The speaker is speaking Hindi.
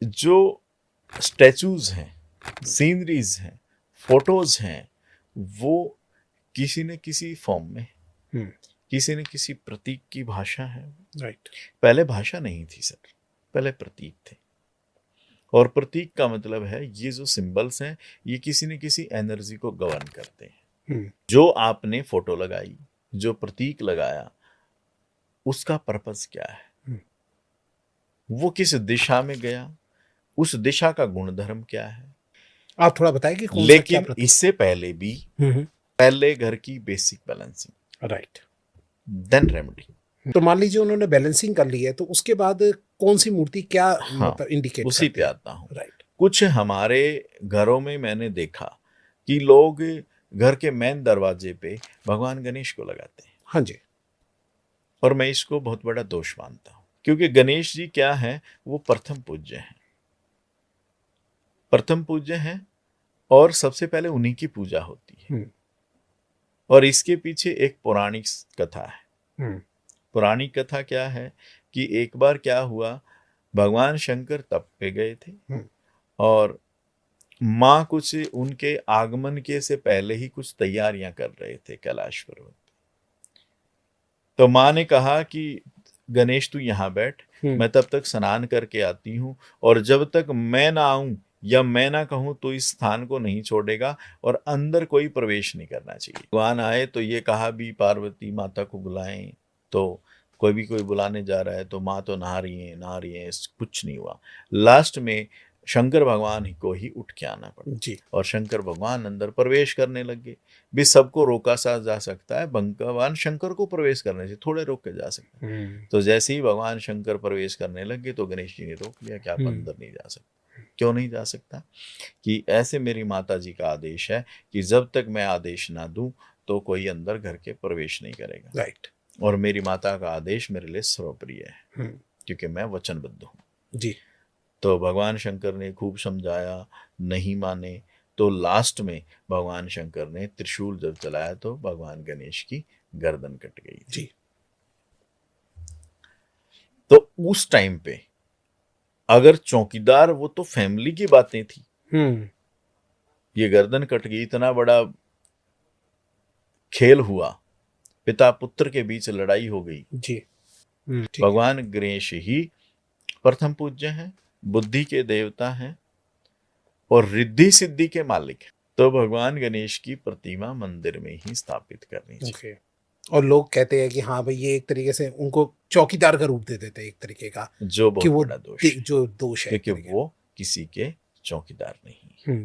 जो स्टैचूज हैं, सीनरीज हैं, फोटोज हैं, वो किसी न किसी फॉर्म में, किसी न किसी प्रतीक की भाषा है। राइट। पहले भाषा नहीं थी सर, पहले प्रतीक थे। और प्रतीक का मतलब है ये जो सिंबल्स हैं ये किसी न किसी एनर्जी को गवर्न करते हैं। जो आपने फोटो लगाई, जो प्रतीक लगाया, उसका पर्पस क्या है, वो किस दिशा में गया, उस दिशा का गुणधर्म क्या है, आप थोड़ा बताएं कि कौन सा क्या लेकिन प्रतीक। इससे पहले भी पहले घर की basic balancing, right. Then remedy. तो मान लीजिए उन्होंने बैलेंसिंग कर ली है, तो उसके बाद कौन सी मूर्ति क्या हाँ, मतलब इंडिकेट उसी करते पे हैं? आता हूँ। राइट। कुछ हमारे घरों में मैंने देखा कि लोग घर के मेन दरवाजे पे भगवान गणेश को लगाते हैं। हाँ जी। और मैं इसको बहुत बड़ा दोष मानता हूँ, क्योंकि गणेश जी क्या है, वो प्रथम पूज्य हैं, प्रथम पूज्य हैं और सबसे पहले उन्हीं की पूजा होती है। और इसके पीछे एक पौराणिक कथा है। पौराणिक कथा क्या है कि एक बार क्या हुआ, भगवान शंकर तप पे गए थे और माँ कुछ उनके आगमन के से पहले ही कुछ तैयारियां कर रहे थे कैलाश पर्वत। तो माँ ने कहा कि गणेश तू यहाँ बैठ, मैं तब तक स्नान करके आती हूँ, और जब तक मैं ना आऊं या मैं ना कहूं तो इस स्थान को नहीं छोड़ेगा और अंदर कोई प्रवेश नहीं करना चाहिए। भगवान आए तो ये कहा भी पार्वती माता को बुलाएं, तो कोई बुलाने जा रहा है तो माँ तो नहा रही है, कुछ नहीं हुआ। लास्ट में शंकर भगवान को ही उठ के आना पड़ा जी। और शंकर भगवान अंदर प्रवेश करने लगे। भी सबको रोका सा जा सकता है, भगवान शंकर को प्रवेश करने से थोड़े रोक के जा सकते हैं। तो जैसे ही भगवान शंकर प्रवेश करने लगे तो गणेश जी ने रोक लिया कि आप अंदर नहीं जा सकते। क्यों नहीं जा सकता? कि ऐसे मेरी माता जी का आदेश है कि जब तक मैं आदेश ना दूं तो कोई अंदर घर के प्रवेश नहीं करेगा। राइट। और मेरी माता का आदेश मेरे लिए सर्वप्रिय है, क्योंकि मैं वचनबद्ध हूँ। जी। तो भगवान शंकर ने खूब समझाया, नहीं माने, तो लास्ट में भगवान शंकर ने त्रिशूल जब चलाया तो भगवान गणेश की गर्दन कट गई थी। जी। तो उस टाइम पे अगर चौकीदार, वो तो फैमिली की बातें थी, ये गर्दन कट गई, इतना बड़ा खेल हुआ, पिता पुत्र के बीच लड़ाई हो गई। जी। भगवान गणेश ही प्रथम पूज्य हैं, बुद्धि के देवता हैं और रिद्धि सिद्धि के मालिक हैं। तो भगवान गणेश की प्रतिमा मंदिर में ही स्थापित करनी चाहिए। और लोग कहते हैं कि हाँ भाई, ये एक तरीके से उनको चौकीदार का रूप दे देते हैं एक तरीके का, जो कि बहुत वो बड़ा दोष है, जो दोष है, क्योंकि वो किसी के चौकीदार नहीं है।